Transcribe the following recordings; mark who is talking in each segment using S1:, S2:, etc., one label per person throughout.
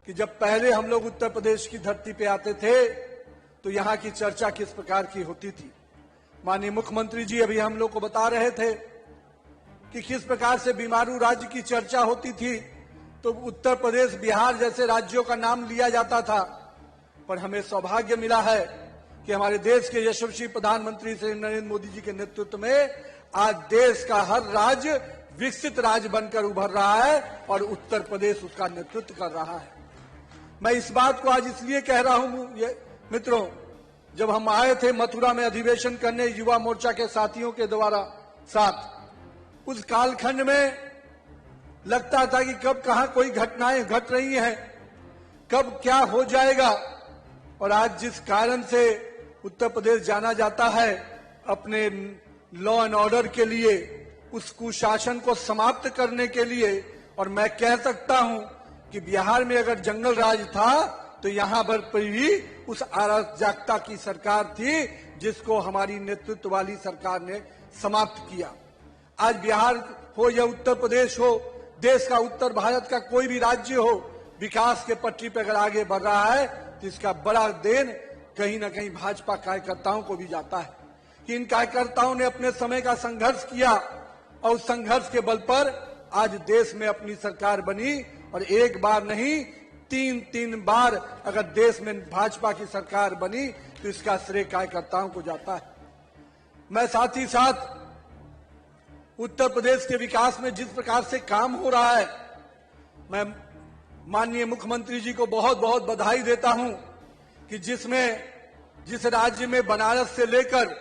S1: कि जब पहले हम लोग उत्तर प्रदेश की धरती पे आते थे तो यहाँ की चर्चा किस प्रकार की होती थी। माननीय मुख्यमंत्री जी अभी हम लोग को बता रहे थे कि किस प्रकार से बीमारू राज्य की चर्चा होती थी, तो उत्तर प्रदेश, बिहार जैसे राज्यों का नाम लिया जाता था। पर हमें सौभाग्य मिला है कि हमारे देश के यशस्वी प्रधानमंत्री श्री नरेंद्र मोदी जी के नेतृत्व में आज देश का हर राज्य विकसित राज्य बनकर उभर रहा है और उत्तर प्रदेश उसका नेतृत्व कर रहा है। मैं इस बात को आज इसलिए कह रहा हूं मित्रों, जब हम आए थे मथुरा में अधिवेशन करने युवा मोर्चा के साथियों के द्वारा साथ, उस कालखंड में लगता था कि कब कहां कोई घटनाएं घट रही हैं, कब क्या हो जाएगा। और आज जिस कारण से उत्तर प्रदेश जाना जाता है अपने लॉ एंड ऑर्डर के लिए, उस कुशासन को समाप्त करने के लिए, और मैं कह सकता हूं कि बिहार में अगर जंगल राज था तो यहां पर भी उस अराजकता की सरकार थी जिसको हमारी नेतृत्व वाली सरकार ने समाप्त किया। आज बिहार हो या उत्तर प्रदेश हो, देश का उत्तर भारत का कोई भी राज्य हो, विकास के पटरी पर अगर आगे बढ़ रहा है तो इसका बड़ा देन कहीं ना कहीं भाजपा कार्यकर्ताओं को भी जाता है कि इन कार्यकर्ताओं ने अपने समय का संघर्ष किया और उस संघर्ष के बल पर आज देश में अपनी सरकार बनी। और एक बार नहीं, तीन बार अगर देश में भाजपा की सरकार बनी तो इसका श्रेय कार्यकर्ताओं को जाता है। मैं साथ ही साथ उत्तर प्रदेश के विकास में जिस प्रकार से काम हो रहा है, मैं माननीय मुख्यमंत्री जी को बहुत बहुत बधाई देता हूं कि जिस राज्य में बनारस से लेकर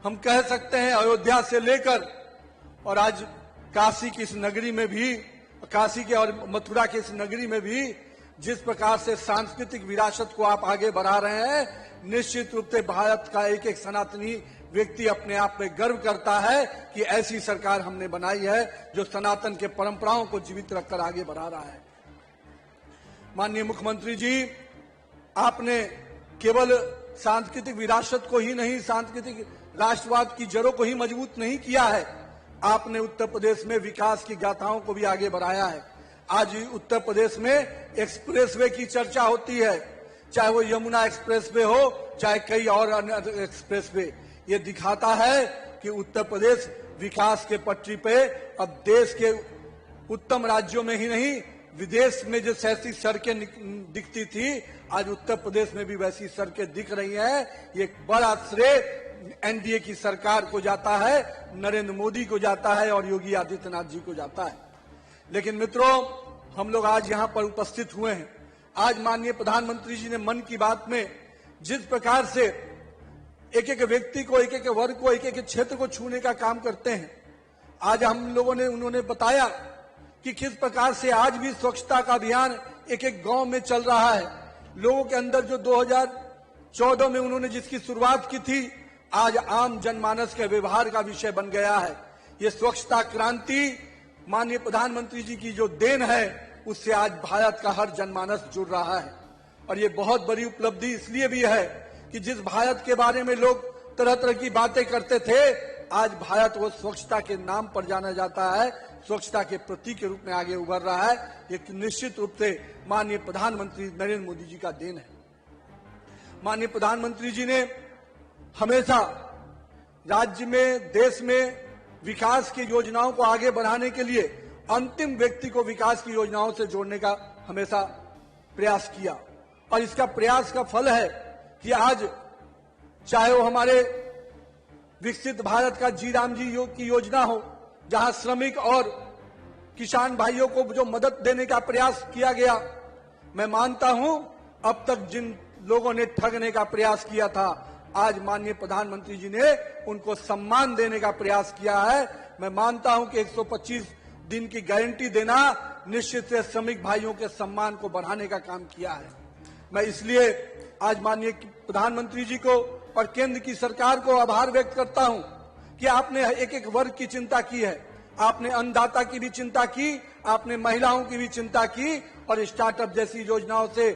S1: हम कह सकते हैं अयोध्या से लेकर और आज काशी की इस नगरी में भी, काशी के और मथुरा की इस नगरी में भी जिस प्रकार से सांस्कृतिक विरासत को आप आगे बढ़ा रहे हैं, निश्चित रूप से भारत का एक एक सनातनी व्यक्ति अपने आप में गर्व करता है कि ऐसी सरकार हमने बनाई है जो सनातन के परंपराओं को जीवित रखकर आगे बढ़ा रहा है। माननीय मुख्यमंत्री जी, आपने केवल सांस्कृतिक विरासत को ही नहीं, सांस्कृतिक राष्ट्रवाद की जड़ों को ही मजबूत नहीं किया है, आपने उत्तर प्रदेश में विकास की गाथाओं को भी आगे बढ़ाया है। आज उत्तर प्रदेश में एक्सप्रेसवे की चर्चा होती है, चाहे वो यमुना एक्सप्रेसवे हो, चाहे कई और अन्य एक्सप्रेसवे। ये दिखाता है कि उत्तर प्रदेश विकास के पटरी पे अब देश के उत्तम राज्यों में ही नहीं, विदेश में जो ऐसी सड़कें दिखती थी, आज उत्तर प्रदेश में भी वैसी सड़कें दिख रही हैं। ये बड़ा श्रेय एनडीए की सरकार को जाता है, नरेंद्र मोदी को जाता है और योगी आदित्यनाथ जी को जाता है। लेकिन मित्रों, हम लोग आज यहाँ पर उपस्थित हुए हैं। आज माननीय प्रधानमंत्री जी ने मन की बात में जिस प्रकार से एक एक व्यक्ति को, एक एक वर्ग को, एक एक क्षेत्र को छूने का काम करते हैं, आज हम लोगों ने उन्होंने बताया कि किस प्रकार से आज भी स्वच्छता का अभियान एक एक गांव में चल रहा है। लोगों के अंदर जो 2014 में उन्होंने जिसकी शुरुआत की थी, आज आम जनमानस के व्यवहार का विषय बन गया है। ये स्वच्छता क्रांति माननीय प्रधानमंत्री जी की जो देन है, उससे आज भारत का हर जनमानस जुड़ रहा है। और ये बहुत बड़ी उपलब्धि इसलिए भी है कि जिस भारत के बारे में लोग तरह तरह की बातें करते थे, आज भारत वो स्वच्छता के नाम पर जाना जाता है, स्वच्छता के प्रतीक के रूप में आगे उभर रहा है। ये निश्चित रूप से माननीय प्रधानमंत्री नरेंद्र मोदी जी का देन है। माननीय प्रधानमंत्री जी ने हमेशा राज्य में, देश में विकास की योजनाओं को आगे बढ़ाने के लिए अंतिम व्यक्ति को विकास की योजनाओं से जोड़ने का हमेशा प्रयास किया। और इसका प्रयास का फल है कि आज चाहे वो हमारे विकसित भारत का जी राम जी की योजना हो, जहां श्रमिक और किसान भाइयों को जो मदद देने का प्रयास किया गया, मैं मानता हूं अब तक जिन लोगों ने ठगने का प्रयास किया था, आज माननीय प्रधानमंत्री जी ने उनको सम्मान देने का प्रयास किया है। मैं मानता हूं कि 125 दिन की गारंटी देना निश्चित से श्रमिक भाइयों के सम्मान को बढ़ाने का काम किया है। मैं इसलिए आज माननीय प्रधानमंत्री जी को और केंद्र की सरकार को आभार व्यक्त करता हूं कि आपने एक एक वर्ग की चिंता की है। आपने अन्नदाता की भी चिंता की, आपने महिलाओं की भी चिंता की और स्टार्टअप जैसी योजनाओं से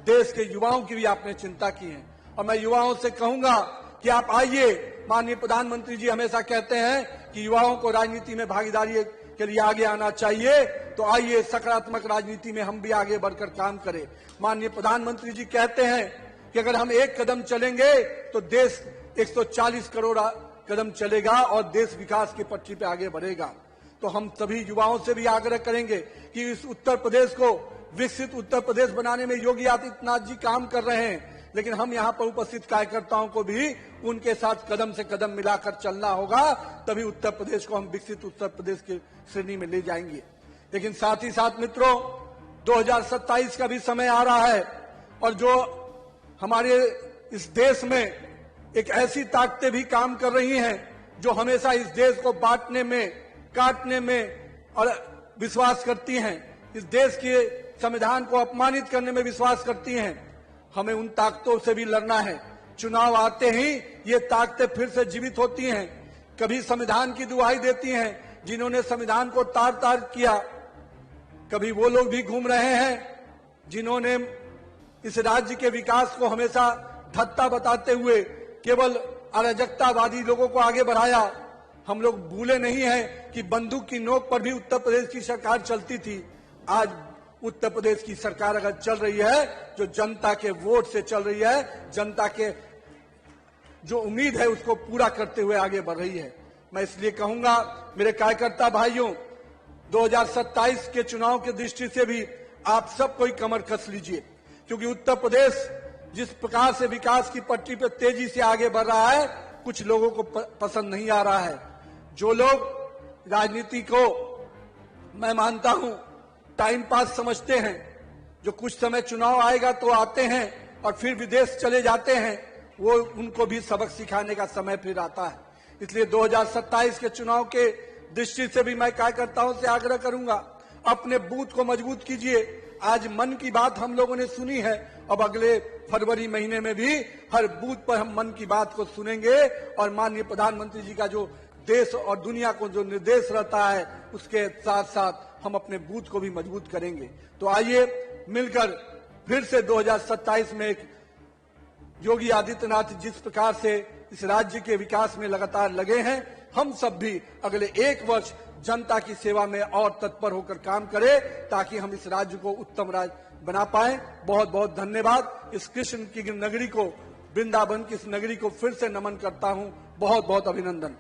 S1: देश के युवाओं की भी आपने चिंता की है। और मैं युवाओं से कहूंगा कि आप आइए। माननीय प्रधानमंत्री जी हमेशा कहते हैं कि युवाओं को राजनीति में भागीदारी के लिए आगे आना चाहिए। तो आइए सकारात्मक राजनीति में हम भी आगे बढ़कर काम करें। माननीय प्रधानमंत्री जी कहते हैं कि अगर हम एक कदम चलेंगे तो देश 140 करोड़ कदम चलेगा और देश विकास की पटरी पे आगे बढ़ेगा। तो हम सभी युवाओं से भी आग्रह करेंगे कि इस उत्तर प्रदेश को विकसित उत्तर प्रदेश बनाने में योगी आदित्यनाथ जी काम कर रहे हैं, लेकिन हम यहाँ पर उपस्थित कार्यकर्ताओं को भी उनके साथ कदम से कदम मिलाकर चलना होगा, तभी उत्तर प्रदेश को हम विकसित उत्तर प्रदेश की श्रेणी में ले जाएंगे। लेकिन साथ ही साथ मित्रों, 2027 का भी समय आ रहा है और जो हमारे इस देश में एक ऐसी ताकतें भी काम कर रही हैं जो हमेशा इस देश को बांटने में, काटने में और विश्वास करती हैं, इस देश के संविधान को अपमानित करने में विश्वास करती हैं। हमें उन ताकतों से भी लड़ना है। चुनाव आते ही ये ताकतें फिर से जीवित होती हैं। कभी संविधान की दुहाई देती हैं जिन्होंने संविधान को तार तार किया, कभी वो लोग भी घूम रहे हैं जिन्होंने इस राज्य के विकास को हमेशा धत्ता बताते हुए केवल अराजकतावादी लोगों को आगे बढ़ाया। हम लोग भूले नहीं हैं कि बंदूक की नोक पर भी उत्तर प्रदेश की सरकार चलती थी। आज उत्तर प्रदेश की सरकार अगर चल रही है जो जनता के वोट से चल रही है, जनता के जो उम्मीद है उसको पूरा करते हुए आगे बढ़ रही है। मैं इसलिए कहूंगा मेरे कार्यकर्ता भाइयों, 2027 के चुनाव की दृष्टि से भी आप सब कोई कमर कस लीजिए, क्योंकि उत्तर प्रदेश जिस प्रकार से विकास की पटरी पर तेजी से आगे बढ़ रहा है, कुछ लोगों को पसंद नहीं आ रहा है। जो लोग राजनीति को मैं मानता हूं टाइम पास समझते हैं, जो कुछ समय चुनाव आएगा तो आते हैं और फिर विदेश चले जाते हैं, वो उनको भी सबक सिखाने का समय फिर आता है। इसलिए 2027 के चुनाव के दृष्टि से भी मैं कार्यकर्ताओं से आग्रह करूंगा, अपने बूथ को मजबूत कीजिए। आज मन की बात हम लोगों ने सुनी है, अब अगले फरवरी महीने में भी हर बूथ पर हम मन की बात को सुनेंगे और माननीय प्रधानमंत्री जी का जो देश और दुनिया को जो निर्देश रहता है उसके साथ साथ हम अपने बूथ को भी मजबूत करेंगे। तो आइए मिलकर फिर से 2027 में एक योगी आदित्यनाथ जिस प्रकार से इस राज्य के विकास में लगातार लगे हैं, हम सब भी अगले एक वर्ष जनता की सेवा में और तत्पर होकर काम करें ताकि हम इस राज्य को उत्तम राज्य बना पाएं। बहुत बहुत धन्यवाद। इस कृष्ण की नगरी को, वृंदावन की इस नगरी को फिर से नमन करता हूं। बहुत बहुत अभिनंदन।